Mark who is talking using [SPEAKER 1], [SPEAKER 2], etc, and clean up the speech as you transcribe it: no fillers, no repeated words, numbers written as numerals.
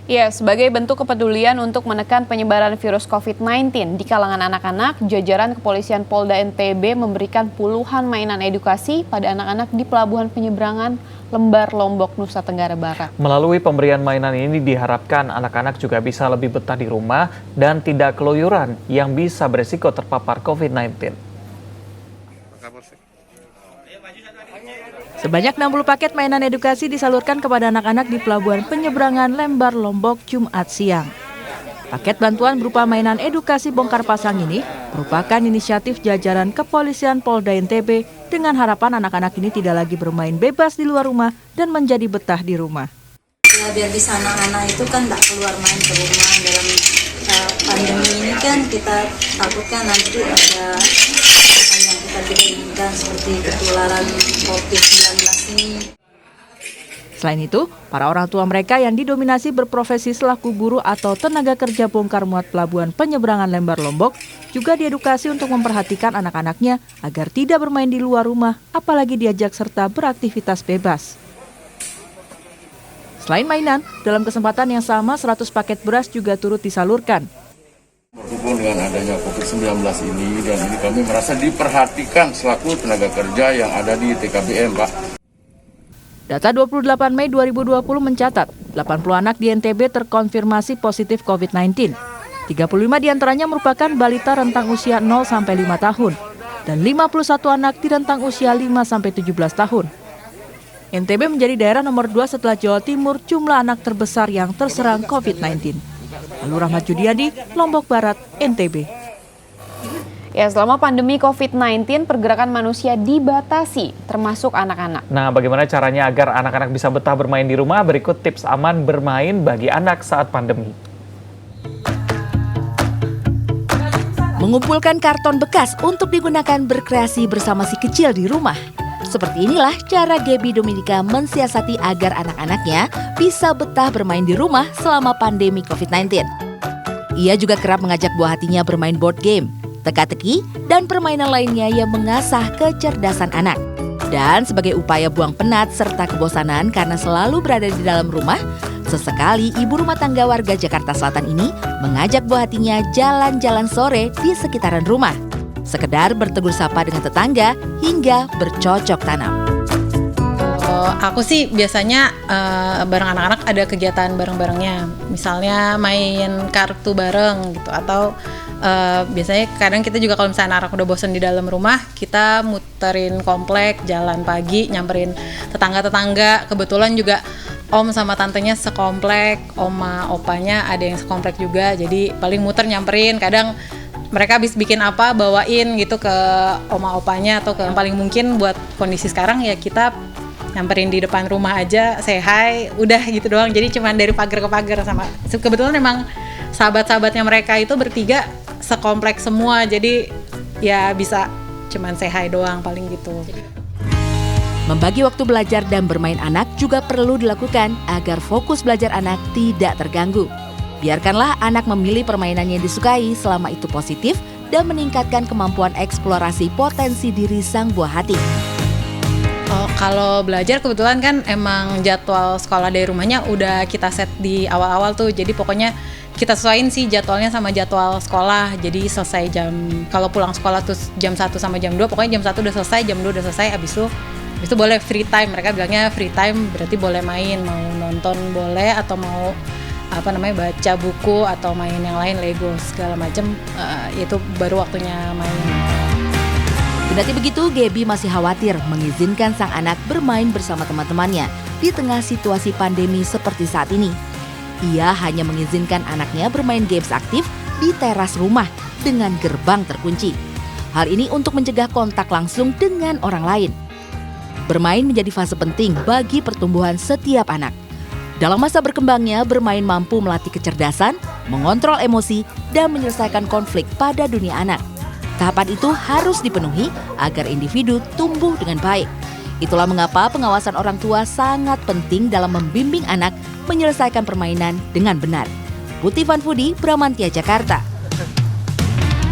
[SPEAKER 1] Ya, sebagai bentuk kepedulian untuk menekan penyebaran virus COVID-19 di kalangan anak-anak, jajaran Kepolisian Polda NTB memberikan puluhan mainan edukasi pada anak-anak di Pelabuhan Penyeberangan Lembar, Lombok, Nusa Tenggara Barat.
[SPEAKER 2] Melalui pemberian mainan ini diharapkan anak-anak juga bisa lebih betah di rumah dan tidak keluyuran yang bisa beresiko terpapar COVID-19.
[SPEAKER 3] Sebanyak 60 paket mainan edukasi disalurkan kepada anak-anak di Pelabuhan Penyeberangan Lembar, Lombok, Jumat siang. Paket bantuan berupa mainan edukasi bongkar pasang ini merupakan inisiatif jajaran Kepolisian Polda NTB dengan harapan anak-anak ini tidak lagi bermain bebas di luar rumah dan menjadi betah di rumah.
[SPEAKER 4] Ya, biar bisa anak-anak itu kan tak keluar main ke rumah dalam pandemi ini kan kita takutkan nanti ada yang kita tidak inginkan seperti ketularan COVID-19 ini.
[SPEAKER 3] Selain itu, para orang tua mereka yang didominasi berprofesi selaku buruh atau tenaga kerja bongkar muat Pelabuhan Penyeberangan Lembar, Lombok juga diedukasi untuk memperhatikan anak-anaknya agar tidak bermain di luar rumah, apalagi diajak serta beraktivitas bebas. Selain mainan, dalam kesempatan yang sama 100 paket beras juga turut disalurkan.
[SPEAKER 5] Berhubung dengan adanya COVID-19 ini, dan ini kami merasa diperhatikan selaku tenaga kerja yang ada di TKBM, Pak.
[SPEAKER 3] Data 28 Mei 2020 mencatat 80 anak di NTB terkonfirmasi positif COVID-19. 35 diantaranya merupakan balita rentang usia 0-5 tahun dan 51 anak di rentang usia 5-17 tahun. NTB menjadi daerah nomor 2 setelah Jawa Timur jumlah anak terbesar yang terserang COVID-19. Lalu Rahmat Judiadi, Lombok Barat, NTB.
[SPEAKER 1] Ya, selama pandemi COVID-19, pergerakan manusia dibatasi, termasuk anak-anak.
[SPEAKER 2] Nah, bagaimana caranya agar anak-anak bisa betah bermain di rumah? Berikut tips aman bermain bagi anak saat pandemi.
[SPEAKER 6] Mengumpulkan karton bekas untuk digunakan berkreasi bersama si kecil di rumah. Seperti inilah cara Gaby Dominika mensiasati agar anak-anaknya bisa betah bermain di rumah selama pandemi COVID-19. Ia juga kerap mengajak buah hatinya bermain board game, teka-teki, dan permainan lainnya yang mengasah kecerdasan anak. Dan sebagai upaya buang penat serta kebosanan karena selalu berada di dalam rumah, sesekali ibu rumah tangga warga Jakarta Selatan ini mengajak buah hatinya jalan-jalan sore di sekitaran rumah. Sekedar bertegur sapa dengan tetangga hingga bercocok tanam.
[SPEAKER 7] Aku sih biasanya bareng anak-anak ada kegiatan bareng-barengnya. Misalnya main kartu bareng gitu, atau biasanya kadang kita juga kalau misalnya anak udah bosan di dalam rumah, kita muterin komplek, jalan pagi, nyamperin tetangga-tetangga. Kebetulan juga om sama tantenya sekomplek, oma opanya ada yang sekomplek juga, jadi paling muter nyamperin. Kadang mereka habis bikin apa, bawain gitu ke oma opanya, atau ke yang paling mungkin buat kondisi sekarang ya kita nyamperin di depan rumah aja, say hi, udah gitu doang. Jadi cuma dari pagar ke pagar. Sama kebetulan memang sahabat-sahabatnya mereka itu bertiga sekompleks semua, jadi ya bisa cuman say hi doang paling gitu.
[SPEAKER 6] Membagi waktu belajar dan bermain anak juga perlu dilakukan agar fokus belajar anak tidak terganggu. Biarkanlah anak memilih permainan yang disukai selama itu positif dan meningkatkan kemampuan eksplorasi potensi diri sang buah hati.
[SPEAKER 7] Kalau belajar kebetulan kan emang jadwal sekolah dari rumahnya udah kita set di awal-awal tuh. Jadi pokoknya kita sesuaiin sih jadwalnya sama jadwal sekolah. Jadi selesai kalau pulang sekolah tuh jam 1 sama jam 2, pokoknya jam 1 udah selesai, jam 2 udah selesai, habis itu boleh free time. Mereka bilangnya free time berarti boleh main, mau nonton boleh, atau mau baca buku atau main yang lain, Lego segala macam, itu baru waktunya main.
[SPEAKER 6] Kendati begitu, Gaby masih khawatir mengizinkan sang anak bermain bersama teman-temannya di tengah situasi pandemi seperti saat ini. Ia hanya mengizinkan anaknya bermain games aktif di teras rumah dengan gerbang terkunci. Hal ini untuk mencegah kontak langsung dengan orang lain. Bermain menjadi fase penting bagi pertumbuhan setiap anak. Dalam masa berkembangnya, bermain mampu melatih kecerdasan, mengontrol emosi, dan menyelesaikan konflik pada dunia anak. Tahapan itu harus dipenuhi agar individu tumbuh dengan baik. Itulah mengapa pengawasan orang tua sangat penting dalam membimbing anak menyelesaikan permainan dengan benar. Putih Vanfudi, Bramantya, Jakarta.